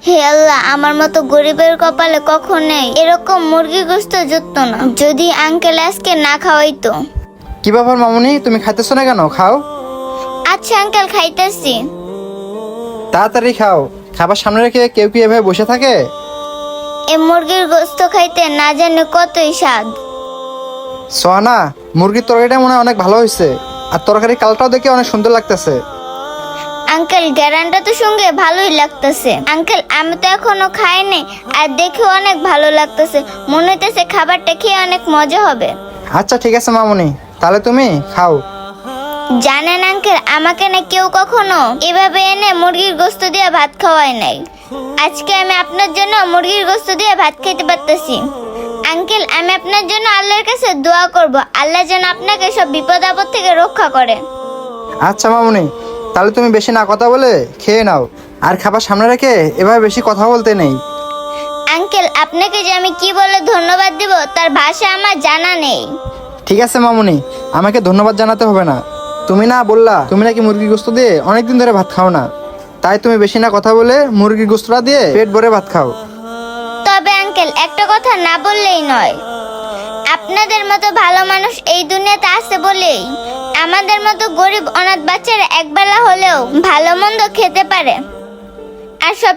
হে আল্লাহ, আমার মতো গরিবের কপালে কখনোই এরকম মুরগি গোশত জুটতো না যদি আঙ্কেল আজকে না খাওয়াইতো। কি ব্যাপার মামুনি, তুমি খাইতেছো না কেন? খাও। আচ্ছা আঙ্কেল, খাইতেছি। তাড়াতাড়ি খাও, খাবার সামনে রেখে কেউ কি এভাবে বসে থাকে? এ মুরগির গোশত খাইতে না জানি কতই স্বাদ। সোহানা, মুরগির তরকারিটা মনে হয় অনেক ভালো হয়েছে, আর তরকারির কালারটাও দেখে অনেক সুন্দর লাগতেছে। আঙ্কেল, গ্যারানটা তো সঙ্গে ভালোই লাগতেছে। আঙ্কেল, আমি তো এখনো খাইনি, আর দেখে অনেক ভালো লাগতেছে। মনে হইতেছে খাবারটা খেয়ে অনেক মজা হবে। আচ্ছা ঠিক আছে মামুনি, তাহলে তুমি খাও। জানেন আঙ্কেল, আমাকে না কেউ কখনো এভাবে এনে মুরগির গোশত দিয়ে ভাত খাওয়ায় নাই। আজকে আমি আপনার জন্য মুরগির গোশত দিয়ে ভাত খেতে পারতেছি। আঙ্কেল, আমি আপনার জন্য আল্লাহর কাছে দোয়া করব, আল্লাহ যেন আপনাকে সব বিপদ আপদ থেকে রক্ষা করে। আচ্ছা মামুনি, তাহলে তুমি বেশি না কথা বলে খেয়ে নাও, আর খাবার সামনে রেখে এভাবে বেশি কথা বলতে নেই। আঙ্কেল, আপনাকে যে আমি কি বলে ধন্যবাদ দিব তার ভাষা আমার জানা নেই। ঠিক আছে মামুনি, আমাকে ধন্যবাদ জানাতে হবে না। তুমি না বললা তুমি নাকি মুরগির গোশত দিয়ে অনেকদিন ধরে ভাত খাও না, তাই তুমি বেশি না কথা বলে মুরগির গোশতটা দিয়ে পেট ভরে ভাত খাও। তবে আঙ্কেল, একটা কথা না বললেই নয়, আপনাদের মতো ভালো মানুষ এই দুনিয়াতে আছে বলেই আমাদের মতো গরিব অনাথ বাচ্চারা একবেলা হলেও ভালো মন্দ খেতে পারে। আর সব